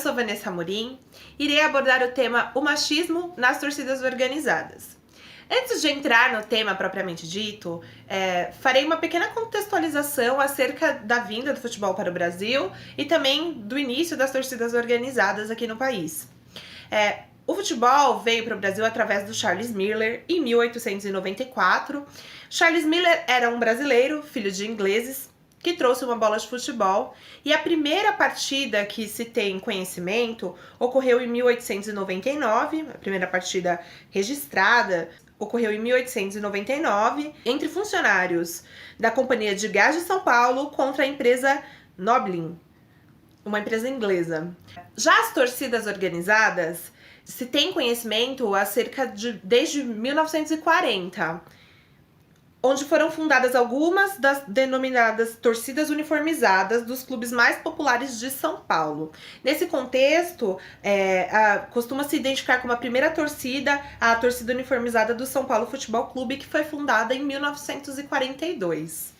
sou Vanessa Amorim, irei abordar o tema o machismo nas torcidas organizadas. Antes de entrar no tema propriamente dito, farei uma pequena contextualização acerca da vinda do futebol para o Brasil e também do início das torcidas organizadas aqui no país. O futebol veio para o Brasil através do Charles Miller em 1894. Charles Miller era um brasileiro, filho de ingleses, que trouxe uma bola de futebol, e a primeira partida que se tem conhecimento ocorreu em 1899, a primeira partida registrada ocorreu em 1899, entre funcionários da Companhia de Gás de São Paulo contra a empresa Noblin, uma empresa inglesa. Já as torcidas organizadas se tem conhecimento desde 1940, onde foram fundadas algumas das denominadas torcidas uniformizadas dos clubes mais populares de São Paulo. Nesse contexto, costuma-se identificar como a primeira torcida a torcida uniformizada do São Paulo Futebol Clube, que foi fundada em 1942.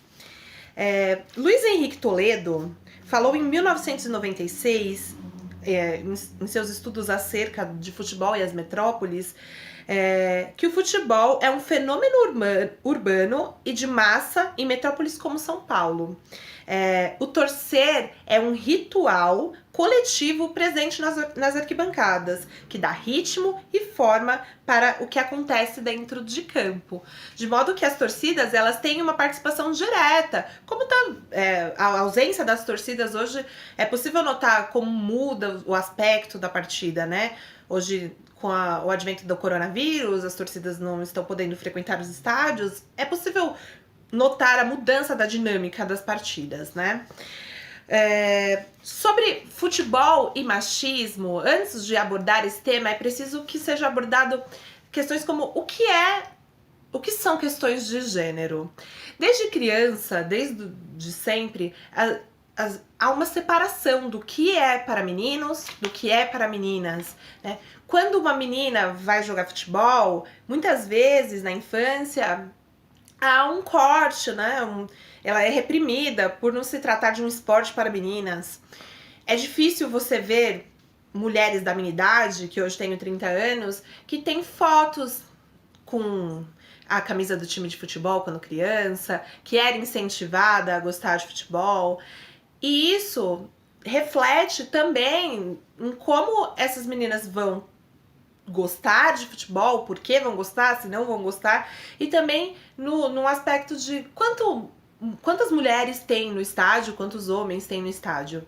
Luiz Henrique Toledo falou em 1996, em seus estudos acerca de futebol e as metrópoles, que o futebol é um fenômeno urbano e de massa em metrópoles como São Paulo. O torcer é um ritual coletivo presente nas arquibancadas, que dá ritmo e forma para o que acontece dentro de campo. De modo que as torcidas, elas têm uma participação direta. Como a ausência das torcidas hoje, é possível notar como muda o aspecto da partida, né? Hoje, com o advento do coronavírus, as torcidas não estão podendo frequentar os estádios, é possível notar a mudança da dinâmica das partidas, né? Sobre futebol e machismo, antes de abordar esse tema, é preciso que seja abordado questões como o que são questões de gênero. Desde criança, desde sempre, há uma separação do que é para meninos, do que é para meninas, né? Quando uma menina vai jogar futebol, muitas vezes na infância há um corte, né? Ela é reprimida por não se tratar de um esporte para meninas. É difícil você ver mulheres da minha idade, que hoje tenho 30 anos, que tem fotos com a camisa do time de futebol quando criança, que era incentivada a gostar de futebol. E isso reflete também em como essas meninas vão gostar de futebol, por que vão gostar, se não vão gostar, e também no aspecto de quantas mulheres tem no estádio, quantos homens tem no estádio.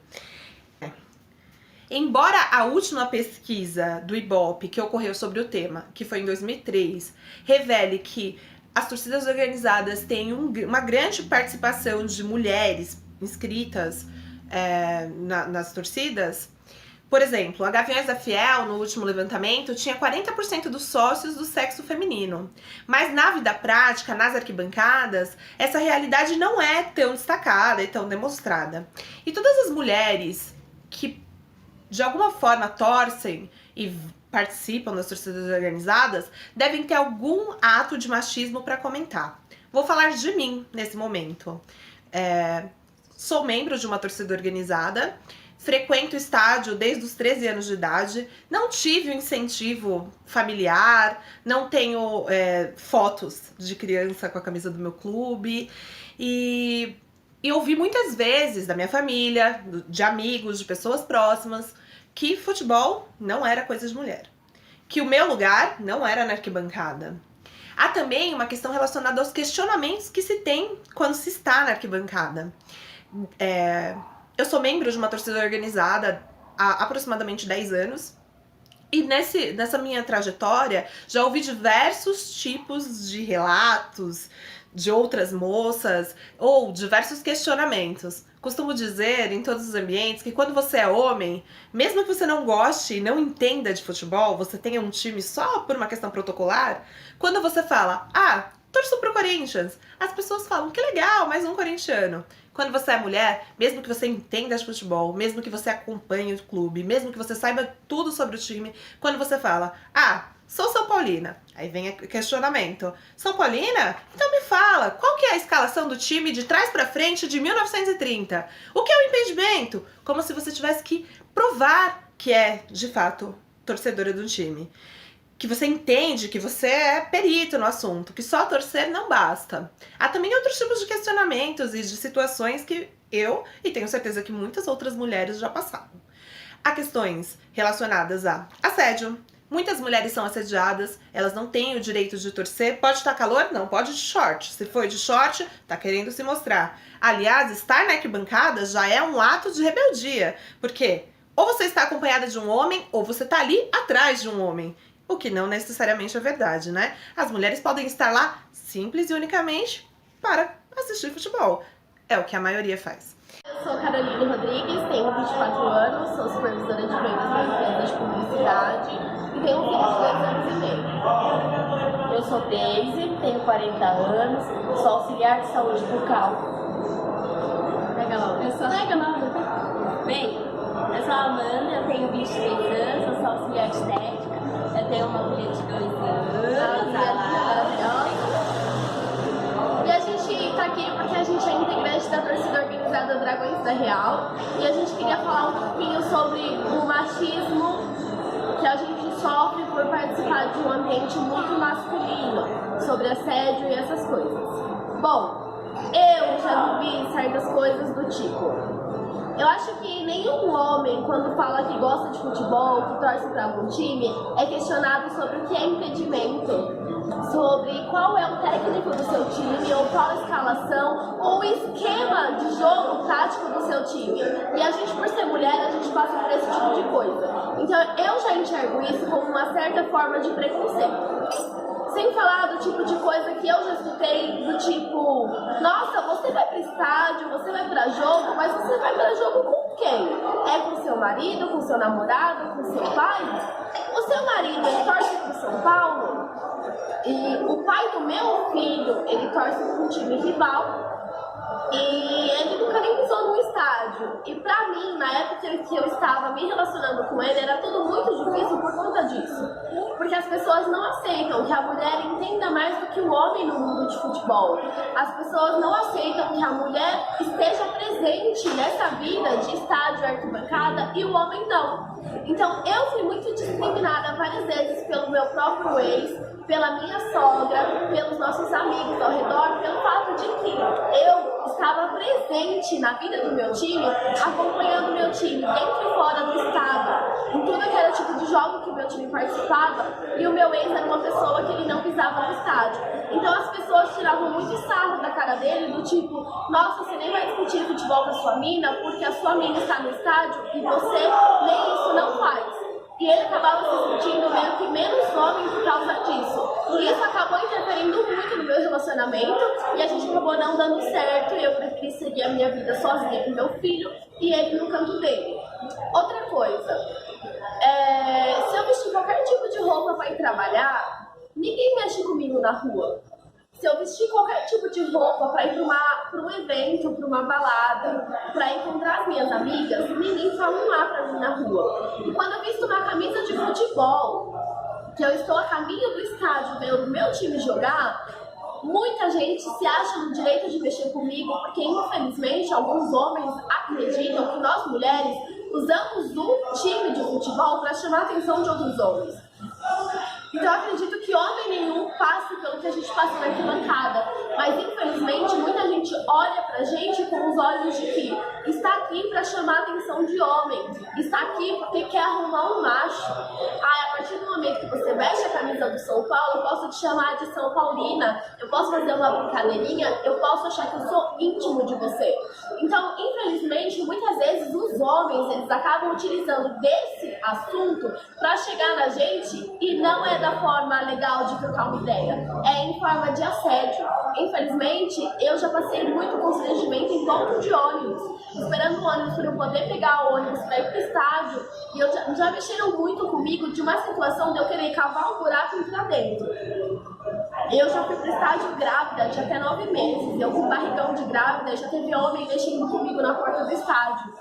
Embora a última pesquisa do Ibope que ocorreu sobre o tema, que foi em 2003, revele que as torcidas organizadas têm uma grande participação de mulheres inscritas nas torcidas. Por exemplo, a Gaviões da Fiel, no último levantamento, tinha 40% dos sócios do sexo feminino. Mas na vida prática, nas arquibancadas, essa realidade não é tão destacada e tão demonstrada. E todas as mulheres que de alguma forma torcem e participam das torcidas organizadas devem ter algum ato de machismo para comentar. Vou falar de mim nesse momento. Sou membro de uma torcida organizada, frequento o estádio desde os 13 anos de idade, não tive um incentivo familiar, não tenho fotos de criança com a camisa do meu clube, e ouvi muitas vezes da minha família, de amigos, de pessoas próximas, que futebol não era coisa de mulher, que o meu lugar não era na arquibancada. Há também uma questão relacionada aos questionamentos que se tem quando se está na arquibancada. Eu sou membro de uma torcida organizada há aproximadamente 10 anos, e nessa minha trajetória já ouvi diversos tipos de relatos de outras moças ou diversos questionamentos. Costumo dizer em todos os ambientes que quando você é homem, mesmo que você não goste e não entenda de futebol, você tenha um time só por uma questão protocolar, quando você fala, torço pro Corinthians, as pessoas falam, que legal, mais um corintiano. Quando você é mulher, mesmo que você entenda de futebol, mesmo que você acompanhe o clube, mesmo que você saiba tudo sobre o time, quando você fala, sou São Paulina, aí vem o questionamento. São Paulina? Então me fala, qual que é a escalação do time de trás pra frente de 1930? O que é o impedimento? Como se você tivesse que provar que é, de fato, torcedora do time, que você entende que você é perito no assunto, que só torcer não basta. Há também outros tipos de questionamentos e de situações que eu, e tenho certeza que muitas outras mulheres já passaram. Há questões relacionadas a assédio. Muitas mulheres são assediadas, elas não têm o direito de torcer. Pode estar calor? Não, pode de short. Se for de short, tá querendo se mostrar. Aliás, estar na arquibancada já é um ato de rebeldia, porque ou você está acompanhada de um homem, ou você tá ali atrás de um homem. O que não necessariamente é verdade, né? As mulheres podem estar lá simples e unicamente para assistir futebol. É o que a maioria faz. Eu sou Caroline Rodrigues, tenho 24 anos, sou supervisora de vendas da empresa de publicidade e tenho um filho de 2 anos e meio. Eu sou Daisy, tenho 40 anos, sou auxiliar de saúde bucal. Bem, eu sou a Amanda, eu tenho 23 anos, eu sou auxiliar de estética, eu tenho uma filha de 2 anos, e a gente tá aqui porque a gente é integrante da torcida organizada Dragões da Real e a gente queria falar um pouquinho sobre o machismo que a gente sofre por participar de um ambiente muito masculino, sobre assédio e essas coisas. Bom, eu já vivi certas coisas do tipo. Eu acho que nenhum homem, quando fala que gosta de futebol, que torce para algum time, é questionado sobre o que é impedimento, sobre qual é o técnico do seu time, ou qual a escalação, ou o esquema de jogo tático do seu time. E a gente, por ser mulher, a gente passa por esse tipo de coisa. Então eu já enxergo isso como uma certa forma de preconceito. Sem falar do tipo de coisa que eu já escutei, do tipo, nossa, você vai para estádio, você vai para jogo, mas você vai para jogo com quem? É com seu marido, com seu namorado, com seu pai? O seu marido, ele torce pro São Paulo? E o pai do meu filho, ele torce para um time rival. E ele nunca nem pisou num estádio. E pra mim, na época que eu estava me relacionando com ele, era tudo muito difícil por conta disso. Porque as pessoas não aceitam que a mulher entenda mais do que o homem no mundo de futebol. As pessoas não aceitam que a mulher esteja presente nessa vida de estádio, arquibancada, e o homem não. Então eu fui muito discriminada várias vezes pelo meu próprio ex, pela minha sogra, pelos nossos amigos ao redor, pelo fato de que eu estava presente na vida do meu time, acompanhando o meu time dentro e fora do estado, em tudo que era tipo de jogo que o meu time participava, e o meu ex era uma pessoa que ele não pisava no estádio. Então as pessoas tiravam muito sarro da cara dele, do tipo, nossa, você nem vai discutir futebol com a sua mina, porque a sua mina está no estádio e você nem isso não faz. E ele acabava se sentindo meio que menos homem por causa disso. E isso acabou interferindo muito no meu relacionamento e a gente acabou não dando certo. E eu preferi seguir a minha vida sozinha com meu filho e ele no canto dele. Outra coisa, se eu vestir qualquer tipo de roupa para ir trabalhar, ninguém mexe comigo na rua. Se eu vestir qualquer tipo de roupa para ir para um evento, para uma balada, para encontrar as minhas amigas, ninguém fala um A para mim na rua. E quando eu visto uma camisa de futebol, que eu estou a caminho do estádio vendo o meu time jogar, muita gente se acha no direito de mexer comigo, porque infelizmente alguns homens acreditam que nós mulheres usamos o time de futebol para chamar a atenção de outros homens. Então eu acredito que homem nenhum passe pelo que a gente passa na arquibancada, mas infelizmente muita gente olha pra gente com os olhos de que está aqui para chamar a atenção de homem, está aqui porque quer arrumar um macho. A partir do momento que você veste a camisa do São Paulo, eu posso te chamar de São Paulina, eu posso fazer uma brincadeirinha, eu posso achar que eu sou íntimo de você. Então, infelizmente, muitas vezes os homens, eles acabam utilizando desse assunto para chegar na gente e não é da forma legal de trocar uma ideia, é em forma de assédio. Infelizmente, eu já passei muito constrangimento em ponto de ônibus, esperando o ônibus para eu poder pegar o ônibus para ir pro estádio, e já mexeram muito comigo de uma situação de eu querer cavar um buraco e entrar dentro. Eu já fui pro estádio grávida de até 9 meses, eu com barrigão de grávida, já teve homem mexendo comigo na porta do estádio.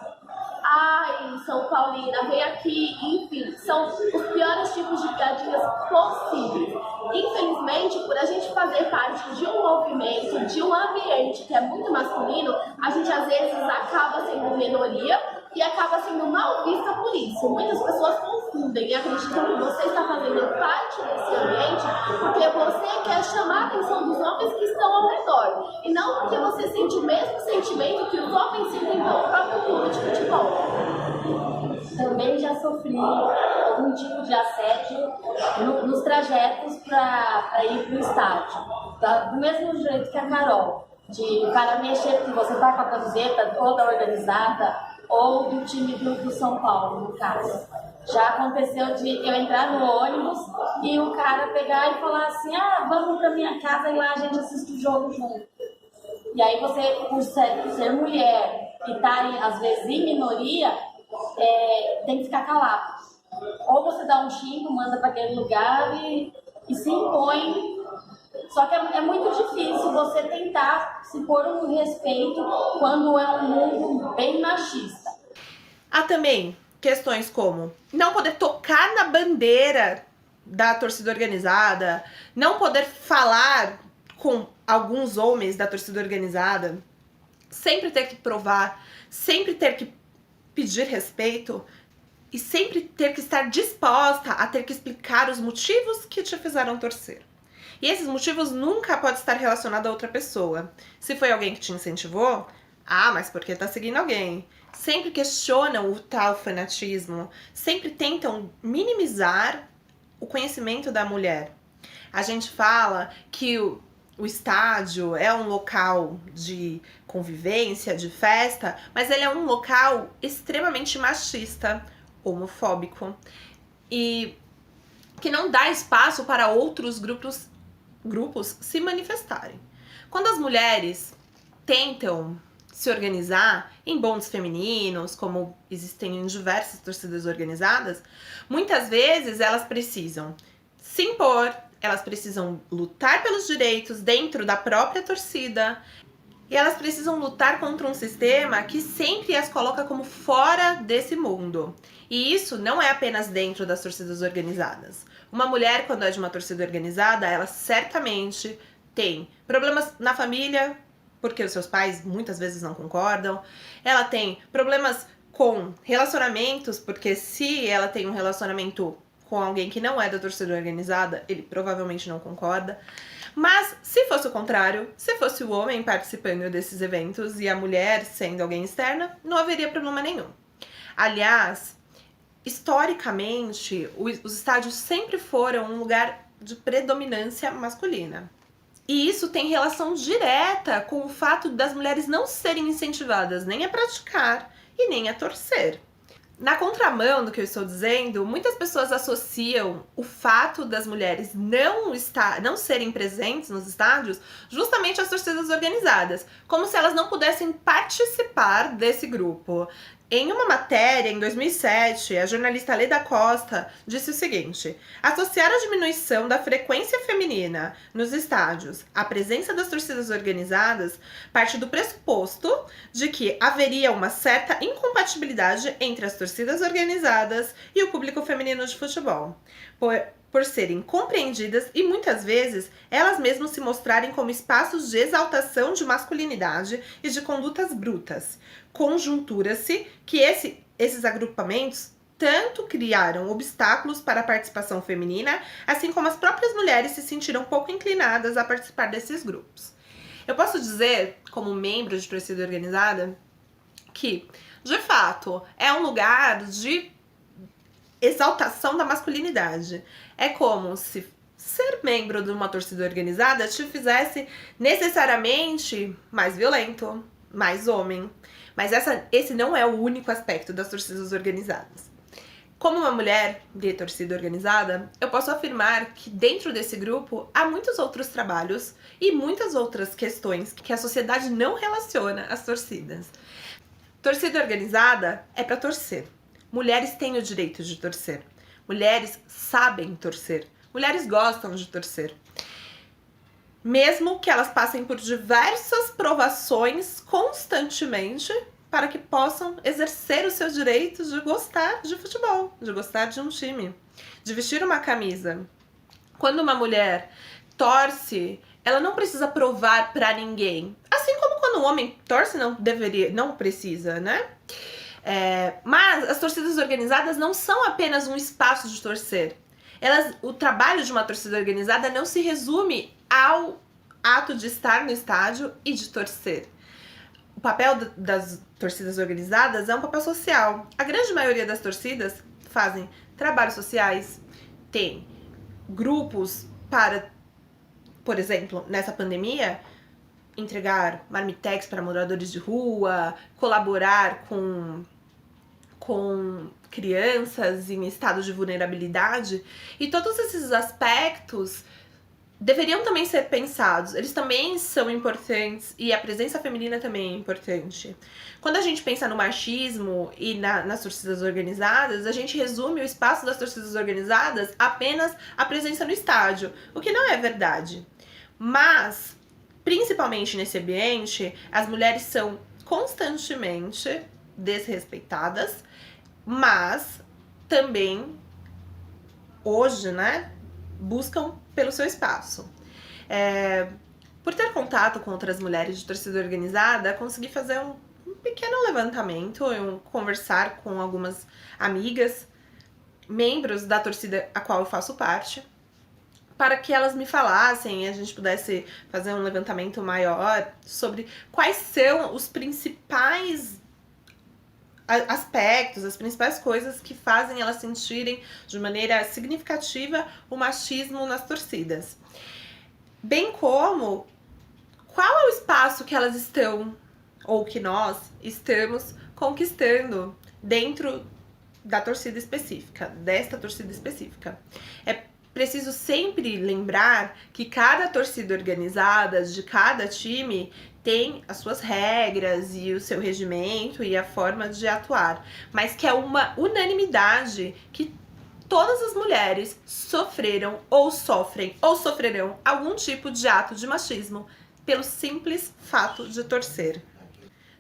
Ai, São Paulina, vem aqui, enfim, são os piores tipos de piadinhas possíveis. Infelizmente, por a gente fazer parte de um movimento, de um ambiente que é muito masculino, a gente às vezes acaba sendo minoria e acaba sendo mal vista por isso. Muitas pessoas confundem e acreditam que você está fazendo parte desse ambiente porque você quer chamar a atenção dos homens que estão ao redor, e não porque você sente o mesmo sentimento que os homens sentem pelo próprio clube de futebol. Também já sofri algum tipo de assédio nos trajetos para ir para o estádio. Do mesmo jeito que a Carol, de o cara mexer, que você tá com a camiseta ou da organizada ou do time do São Paulo, no caso. Já aconteceu de eu entrar no ônibus e o cara pegar e falar assim, vamos pra minha casa e lá a gente assiste o jogo junto. E aí você, por ser mulher e tá, às vezes, em minoria, tem que ficar calado. Ou você dá um xingo, manda para aquele lugar e se impõe. Só que é muito difícil você tentar se pôr um respeito quando é um mundo bem machista. Há também questões como não poder tocar na bandeira da torcida organizada, não poder falar com alguns homens da torcida organizada, sempre ter que provar, sempre ter que pedir respeito e sempre ter que estar disposta a ter que explicar os motivos que te fizeram torcer. E esses motivos nunca podem estar relacionados a outra pessoa. Se foi alguém que te incentivou, mas porque tá seguindo alguém. Sempre questionam o tal fanatismo, sempre tentam minimizar o conhecimento da mulher. A gente fala que o estádio é um local de convivência, de festa, mas ele é um local extremamente machista, homofóbico e que não dá espaço para outros grupos se manifestarem. Quando as mulheres tentam se organizar em bondes femininos, como existem em diversas torcidas organizadas, muitas vezes elas precisam se impor, elas precisam lutar pelos direitos dentro da própria torcida e elas precisam lutar contra um sistema que sempre as coloca como fora desse mundo. E isso não é apenas dentro das torcidas organizadas. Uma mulher, quando é de uma torcida organizada, ela certamente tem problemas na família, porque os seus pais muitas vezes não concordam. Ela tem problemas com relacionamentos, porque se ela tem um relacionamento com alguém que não é da torcida organizada, ele provavelmente não concorda. Mas se fosse o contrário, se fosse o homem participando desses eventos e a mulher sendo alguém externa, não haveria problema nenhum. Aliás, historicamente, os estádios sempre foram um lugar de predominância masculina. E isso tem relação direta com o fato das mulheres não serem incentivadas nem a praticar e nem a torcer. Na contramão do que eu estou dizendo, muitas pessoas associam o fato das mulheres não serem presentes nos estádios justamente às torcidas organizadas, como se elas não pudessem participar desse grupo. Em uma matéria, em 2007, a jornalista Leda Costa disse o seguinte: associar a diminuição da frequência feminina nos estádios à presença das torcidas organizadas parte do pressuposto de que haveria uma certa incompatibilidade entre as torcidas organizadas e o público feminino de futebol, por serem compreendidas e muitas vezes elas mesmas se mostrarem como espaços de exaltação de masculinidade e de condutas brutas. Conjuntura-se que esses agrupamentos tanto criaram obstáculos para a participação feminina, assim como as próprias mulheres se sentiram pouco inclinadas a participar desses grupos. Eu posso dizer, como membro de torcida organizada, que, de fato, é um lugar de exaltação da masculinidade. É como se ser membro de uma torcida organizada te fizesse necessariamente mais violento, mais homem. Mas esse não é o único aspecto das torcidas organizadas. Como uma mulher de torcida organizada, eu posso afirmar que dentro desse grupo há muitos outros trabalhos e muitas outras questões que a sociedade não relaciona às torcidas. Torcida organizada é para torcer. Mulheres têm o direito de torcer. Mulheres sabem torcer. Mulheres gostam de torcer. Mesmo que elas passem por diversas provações constantemente para que possam exercer os seus direitos de gostar de futebol, de gostar de um time, de vestir uma camisa. Quando uma mulher torce, ela não precisa provar para ninguém. Assim como quando um homem torce, não precisa, né? Mas as torcidas organizadas não são apenas um espaço de torcer. O trabalho de uma torcida organizada não se resume ao ato de estar no estádio e de torcer. O papel das torcidas organizadas é um papel social. A grande maioria das torcidas fazem trabalhos sociais, tem grupos para, por exemplo, nessa pandemia, entregar marmitex para moradores de rua, colaborar com crianças em estado de vulnerabilidade, e todos esses aspectos deveriam também ser pensados, eles também são importantes, e a presença feminina também é importante. Quando a gente pensa no machismo e nas torcidas organizadas, a gente resume o espaço das torcidas organizadas apenas à presença no estádio, o que não é verdade. Mas, principalmente nesse ambiente, as mulheres são constantemente desrespeitadas, mas também, hoje, né, buscam pelo seu espaço. Por ter contato com outras mulheres de torcida organizada, consegui fazer um pequeno levantamento, conversar com algumas amigas, membros da torcida a qual eu faço parte, para que elas me falassem e a gente pudesse fazer um levantamento maior sobre quais são os principais aspectos, as principais coisas que fazem elas sentirem de maneira significativa o machismo nas torcidas. Bem como qual é o espaço que elas estão, ou que nós estamos conquistando dentro da torcida específica, desta torcida específica. É preciso sempre lembrar que cada torcida organizada, de cada time, tem as suas regras e o seu regimento e a forma de atuar, mas que é uma unanimidade que todas as mulheres sofreram ou sofrem ou sofrerão algum tipo de ato de machismo pelo simples fato de torcer.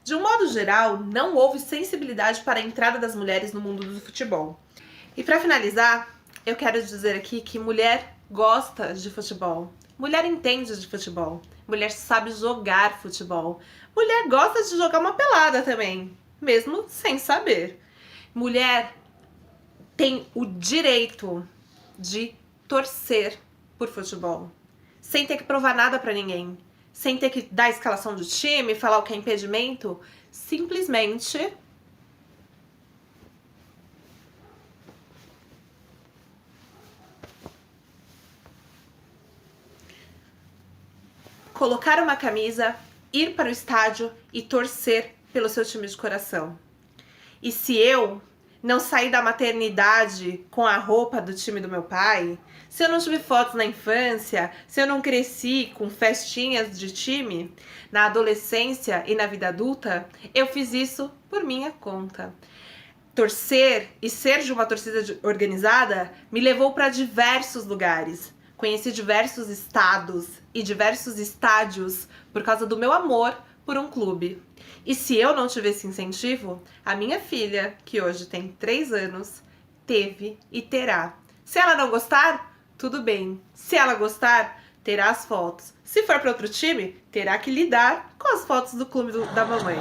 De um modo geral, não houve sensibilidade para a entrada das mulheres no mundo do futebol. E para finalizar, eu quero dizer aqui que mulher gosta de futebol. Mulher entende de futebol. Mulher sabe jogar futebol. Mulher gosta de jogar uma pelada também, mesmo sem saber. Mulher tem o direito de torcer por futebol, sem ter que provar nada pra ninguém, sem ter que dar a escalação do time, falar o que é impedimento, simplesmente colocar uma camisa, ir para o estádio e torcer pelo seu time de coração. E se eu não sair da maternidade com a roupa do time do meu pai, se eu não tive fotos na infância, se eu não cresci com festinhas de time, na adolescência e na vida adulta, eu fiz isso por minha conta. Torcer e ser de uma torcida organizada me levou para diversos lugares. Conheci diversos estados e diversos estádios por causa do meu amor por um clube. E se eu não tivesse incentivo, a minha filha, que hoje tem 3 anos, teve e terá. Se ela não gostar, tudo bem. Se ela gostar, terá as fotos. Se for para outro time, terá que lidar com as fotos do clube da mamãe.